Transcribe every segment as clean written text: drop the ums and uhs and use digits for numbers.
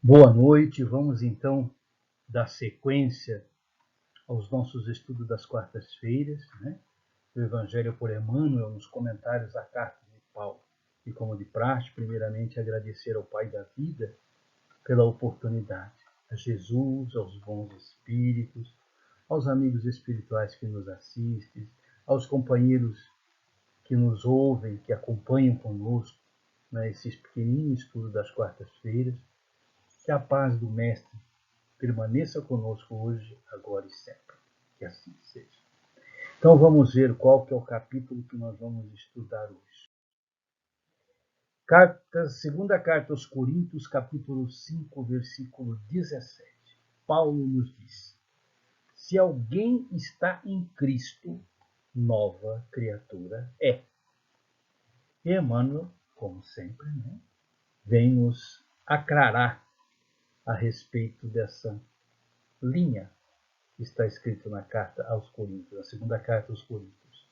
Boa noite, vamos então dar sequência aos nossos estudos das quartas-feiras, né? Do Evangelho por Emmanuel, nos comentários da carta de Paulo. E como de praxe, primeiramente agradecer ao Pai da vida pela oportunidade, a Jesus, aos bons espíritos, aos amigos espirituais que nos assistem, aos companheiros que nos ouvem, que acompanham conosco nesses pequeninos estudos das quartas-feiras. Que a paz do Mestre permaneça conosco hoje, agora e sempre. Que assim seja. Então vamos ver qual que é o capítulo que nós vamos estudar hoje. Segunda carta aos Coríntios, capítulo 5, versículo 17. Paulo nos diz: se alguém está em Cristo, nova criatura é. E Emmanuel, como sempre, né, vem nos aclarar a respeito dessa linha que está escrito na carta aos Coríntios, na segunda carta aos Coríntios.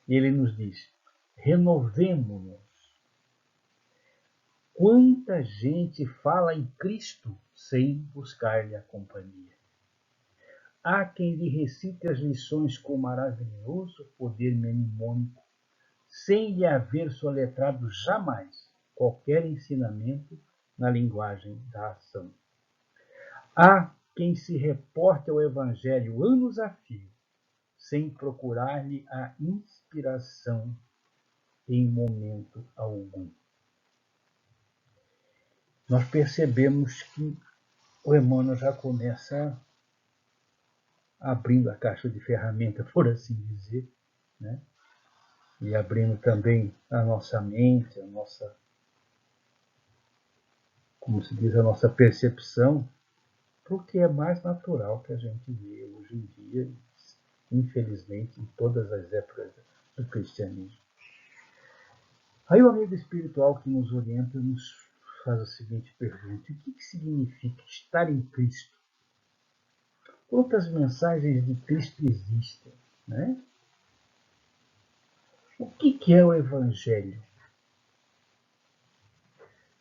E ele nos diz: renovemo-nos. Quanta gente fala em Cristo sem buscar-lhe a companhia. Há quem lhe recite as lições com maravilhoso poder mnemônico, sem lhe haver soletrado jamais qualquer ensinamento na linguagem da ação. Há quem se reporte ao Evangelho anos a fio, sem procurar-lhe a inspiração em momento algum. Nós percebemos que o Emmanuel já começa abrindo a caixa de ferramentas, por assim dizer, né? E abrindo também a nossa mente, a nossa, como se diz, a nossa percepção, porque é mais natural que a gente vê hoje em dia, infelizmente, em todas as épocas do cristianismo. Aí o amigo espiritual que nos orienta nos faz a seguinte pergunta: o que significa estar em Cristo? Quantas mensagens de Cristo existem, né? O que é o Evangelho?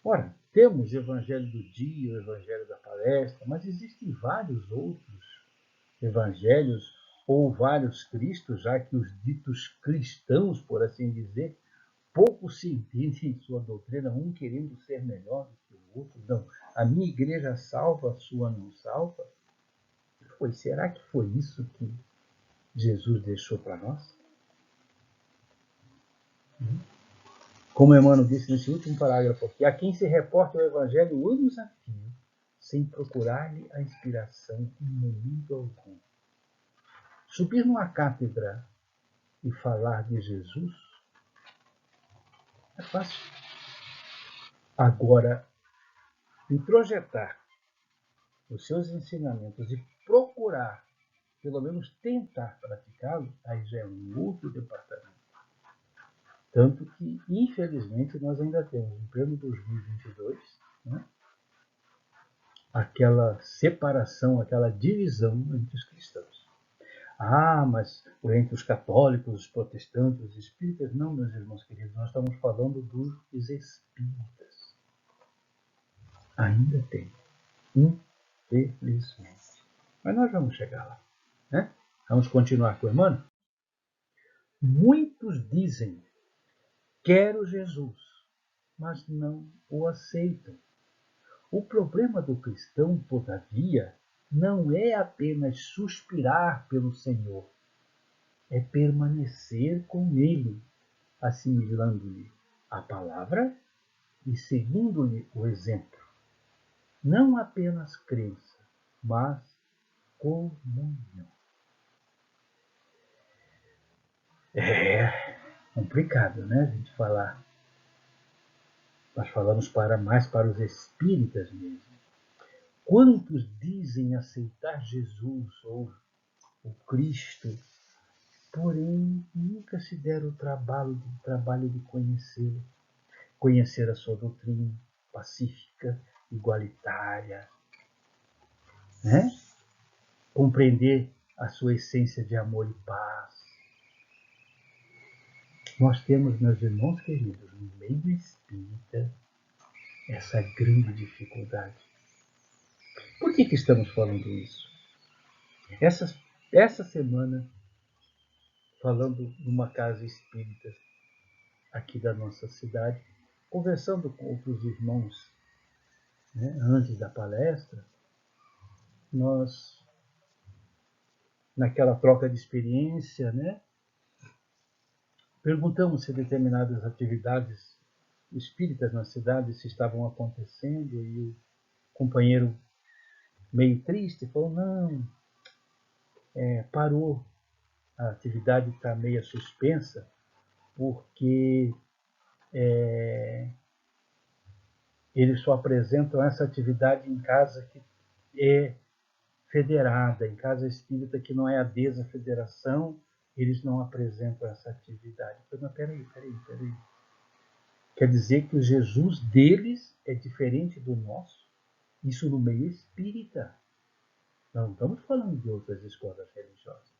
Ora, temos o Evangelho do dia, o Evangelho da palestra, mas existem vários outros evangelhos ou vários Cristos, já que os ditos cristãos, por assim dizer, pouco se entende em sua doutrina, um querendo ser melhor do que o outro. Não, a minha igreja salva, a sua não salva. Será que foi isso que Jesus deixou para nós? Como Emmanuel disse nesse último parágrafo aqui, há quem se reporta ao Evangelho anos a fio, sem procurar-lhe a inspiração em momento algum. Subir numa cátedra e falar de Jesus é fácil. Agora, introjetar os seus ensinamentos e procurar, pelo menos tentar praticá-lo, aí já é um outro departamento. Tanto que, infelizmente, nós ainda temos, em pleno 2022, né, aquela separação, aquela divisão entre os cristãos. Ah, mas entre os católicos, os protestantes, os espíritas, não, meus irmãos queridos, nós estamos falando dos espíritas. Ainda tem, infelizmente. Mas nós vamos chegar lá, né? Vamos continuar com o Emmanuel? Muitos dizem: quero Jesus, mas não o aceitam. O problema do cristão, todavia, não é apenas suspirar pelo Senhor, é permanecer com Ele, assimilando-lhe a palavra e seguindo-lhe o exemplo. Não apenas crença, mas comunhão. É complicado, né, a gente falar. Nós falamos mais para os espíritas mesmo. Quantos dizem aceitar Jesus ou o Cristo, porém nunca se deram o trabalho de conhecer a sua doutrina pacífica, igualitária, né? Compreender a sua essência de amor e paz. Nós temos, meus irmãos queridos, no meio espírita, essa grande dificuldade. Por que estamos falando isso? Essa semana, falando numa casa espírita aqui da nossa cidade, conversando com outros irmãos, né, antes da palestra, nós, naquela troca de experiência, né, perguntamos se determinadas atividades espíritas na cidade se estavam acontecendo, e o companheiro, meio triste, falou: não, parou, a atividade está meio suspensa, porque eles só apresentam essa atividade em casa que é federada, em casa espírita que não é adesa à federação, eles não apresentam essa atividade. Eu falei: mas peraí. Quer dizer que o Jesus deles é diferente do nosso? Isso no meio espírita. Nós não estamos falando de outras escolas religiosas.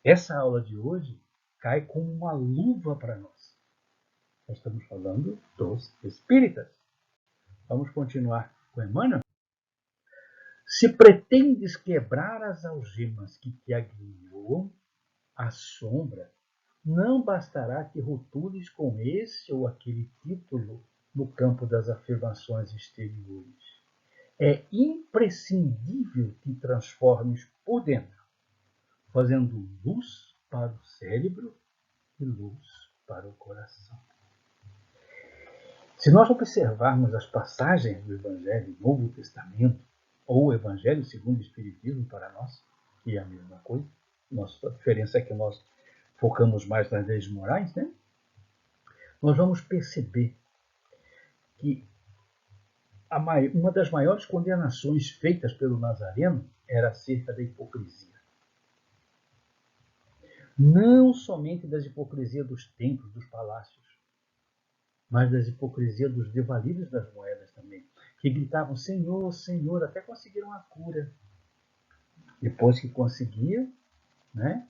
Essa aula de hoje cai como uma luva para nós. Nós estamos falando dos espíritas. Vamos continuar com Emmanuel? Se pretendes quebrar as algemas que te agrilhoam, a sombra, não bastará que rotules com esse ou aquele título no campo das afirmações exteriores. É imprescindível que transformes por dentro, fazendo luz para o cérebro e luz para o coração. Se nós observarmos as passagens do Evangelho do Novo Testamento, ou o Evangelho segundo o Espiritismo para nós, que é a mesma coisa, a diferença é que nós focamos mais nas leis morais, né? Nós vamos perceber que uma das maiores condenações feitas pelo Nazareno era acerca da hipocrisia. Não somente das hipocrisias dos templos, dos palácios, mas das hipocrisias dos devalidos das moedas também, que gritavam: Senhor, Senhor, até conseguiram a cura. Depois que conseguia, né,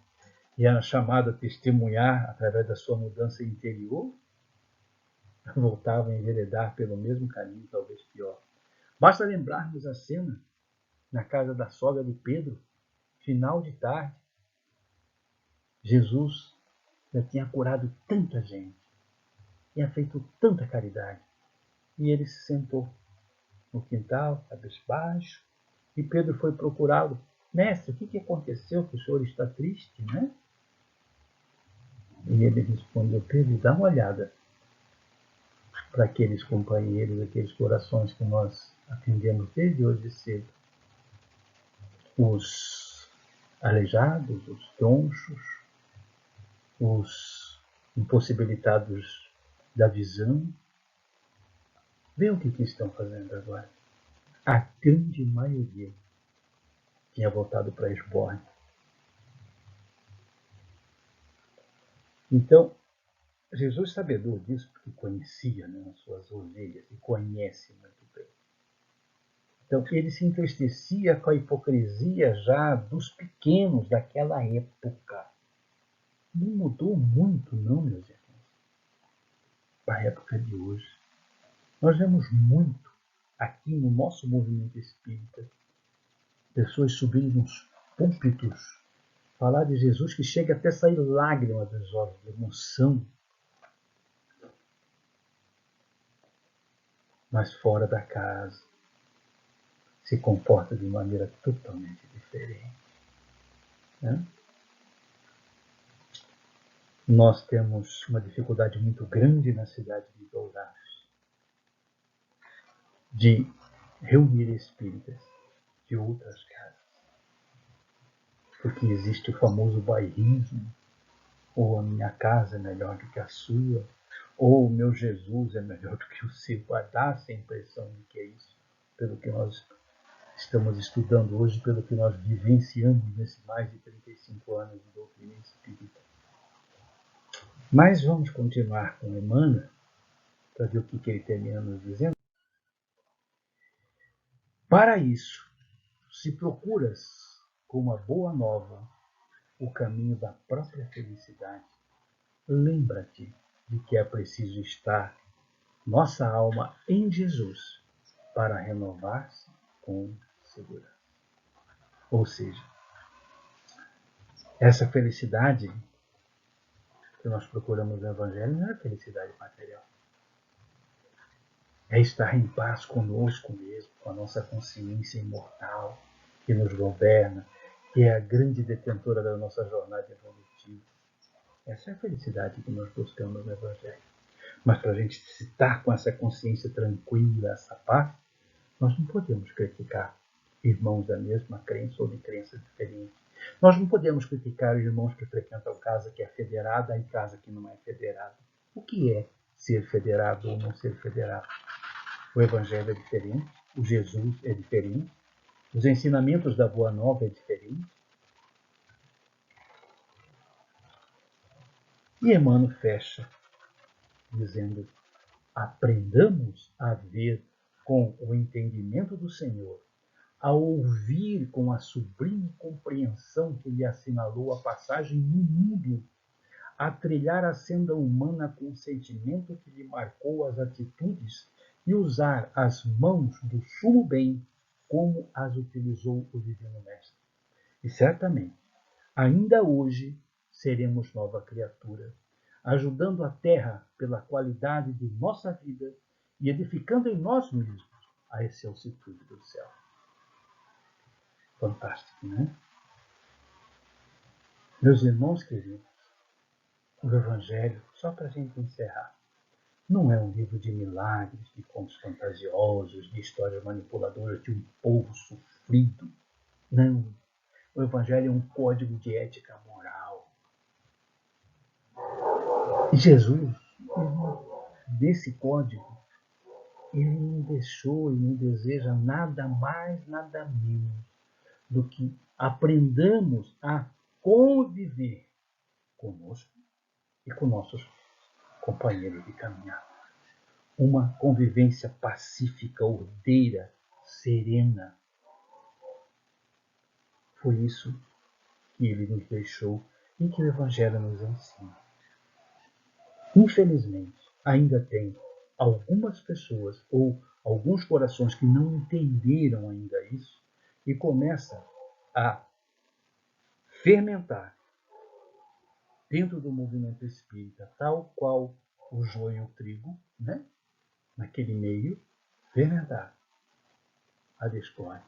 e era chamado a testemunhar através da sua mudança interior, voltavam a enveredar pelo mesmo caminho, talvez pior. Basta lembrarmos a cena na casa da sogra de Pedro, final de tarde. Jesus já tinha curado tanta gente, tinha feito tanta caridade, e ele se sentou no quintal, cabisbaixo, e Pedro foi procurá-lo. Mestre, o que aconteceu que o senhor está triste, né? E ele respondeu: Pedro, dá uma olhada para aqueles companheiros, aqueles corações que nós atendemos desde hoje cedo. Os aleijados, os tronchos, os impossibilitados da visão. Vê o que estão fazendo agora. A grande maioria tinha voltado para Esborne. Então, Jesus, sabedor disso, porque conhecia, né, as suas ovelhas, e conhece muito bem. Então, ele se entristecia com a hipocrisia já dos pequenos daquela época. Não mudou muito, não, meus irmãos, para a época de hoje. Nós vemos muito aqui no nosso movimento espírita pessoas subirem nos púlpitos, falar de Jesus que chega até a sair lágrima dos olhos, de emoção. Mas fora da casa se comporta de maneira totalmente diferente. Né? Nós temos uma dificuldade muito grande na cidade de Dourados de reunir espíritas de outras casas. Porque existe o famoso bairrismo, ou a minha casa é melhor do que a sua, ou o meu Jesus é melhor do que o seu. Dá-se a impressão de que é isso, pelo que nós estamos estudando hoje, pelo que nós vivenciamos nesses mais de 35 anos de doutrina espírita. Mas vamos continuar com Emmanuel, para ver o que ele termina nos dizendo. Para isso, se procuras com uma boa nova o caminho da própria felicidade, lembra-te de que é preciso estar nossa alma em Jesus para renovar-se com segurança. Ou seja, essa felicidade que nós procuramos no Evangelho não é felicidade material. É estar em paz conosco mesmo, com a nossa consciência imortal, que nos governa, que é a grande detentora da nossa jornada evolutiva. Essa é a felicidade que nós buscamos no Evangelho. Mas para a gente estar com essa consciência tranquila, essa paz, nós não podemos criticar irmãos da mesma crença ou de crença diferente. Nós não podemos criticar irmãos que frequentam casa que é federada e casa que não é federada. O que é ser federado ou não ser federado? O Evangelho é diferente, o Jesus é diferente, os ensinamentos da Boa Nova é diferente. E Emmanuel fecha dizendo: aprendamos a ver com o entendimento do Senhor, a ouvir com a sublime compreensão que lhe assinalou a passagem no mundo, a trilhar a senda humana com o sentimento que lhe marcou as atitudes e usar as mãos do sumo bem como as utilizou o Divino Mestre. E certamente, ainda hoje, seremos nova criatura, ajudando a terra pela qualidade de nossa vida e edificando em nós mesmos a excelsitude do céu. Fantástico, né? Meus irmãos queridos, o Evangelho, só para a gente encerrar, não é um livro de milagres, de contos fantasiosos, de histórias manipuladoras de um povo sofrido. Não. O Evangelho é um código de ética moral. E Jesus, desse código, ele não deixou e não deseja nada mais, nada menos do que aprendamos a conviver conosco e com nossos companheiros de caminhada. Uma convivência pacífica, ordeira, serena. Foi isso que ele nos deixou e que o Evangelho nos ensina. Infelizmente, ainda tem algumas pessoas ou alguns corações que não entenderam ainda isso e começam a fermentar dentro do movimento espírita, tal qual o joio e o trigo, né? Naquele meio, fermentar a discórdia.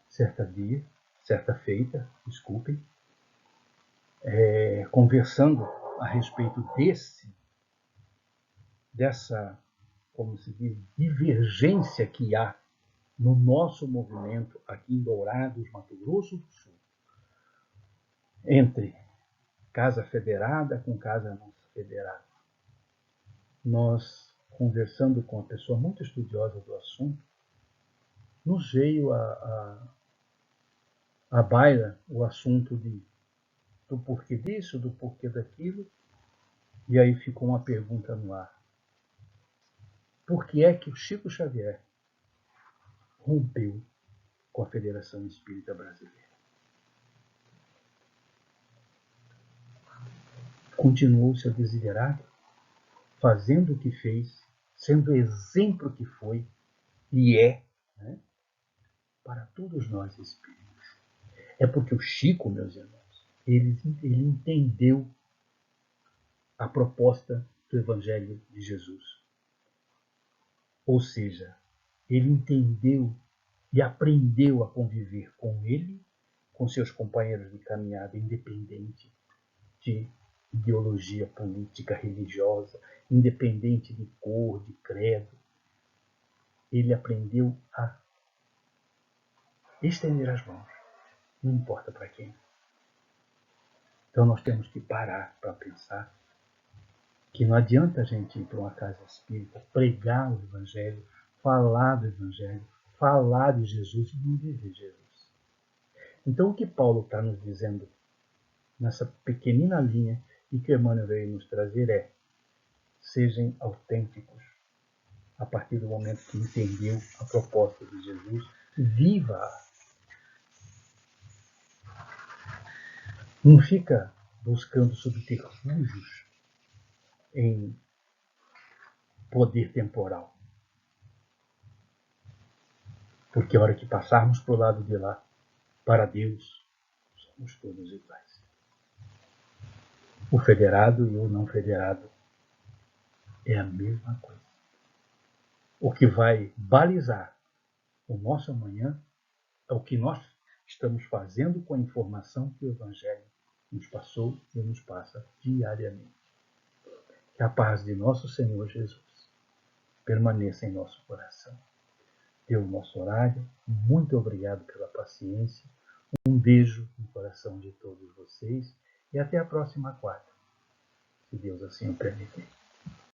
Certa feita, desculpem, conversando a respeito dessa, como se diz, divergência que há no nosso movimento aqui em Dourados, Mato Grosso do Sul, entre casa federada com casa não federada. Nós, conversando com uma pessoa muito estudiosa do assunto, nos veio à baila o assunto do porquê disso, do porquê daquilo, e aí ficou uma pergunta no ar. Por que é que o Chico Xavier rompeu com a Federação Espírita Brasileira? Continuou seu desiderato, fazendo o que fez, sendo o exemplo que foi e é, né, para todos nós espíritas. É porque o Chico, meus irmãos, ele entendeu a proposta do Evangelho de Jesus. Ou seja, ele entendeu e aprendeu a conviver com ele, com seus companheiros de caminhada, independente de ideologia política, religiosa, independente de cor, de credo. Ele aprendeu a estender as mãos, não importa para quem. Então nós temos que parar para pensar que não adianta a gente ir para uma casa espírita, pregar o Evangelho, falar do Evangelho, falar de Jesus e não viver Jesus. Então o que Paulo está nos dizendo nessa pequenina linha e que Emmanuel veio nos trazer é: sejam autênticos a partir do momento que entendeu a proposta de Jesus, viva-a. Não fica buscando subterfúgios em poder temporal. Porque a hora que passarmos para o lado de lá, para Deus, somos todos iguais. O federado e o não federado é a mesma coisa. O que vai balizar o nosso amanhã é o que nós estamos fazendo com a informação que o Evangelho nos passou e nos passa diariamente. Que a paz de nosso Senhor Jesus permaneça em nosso coração. Deu o nosso horário. Muito obrigado pela paciência. Um beijo no coração de todos vocês e até a próxima quarta, se Deus assim o permitir.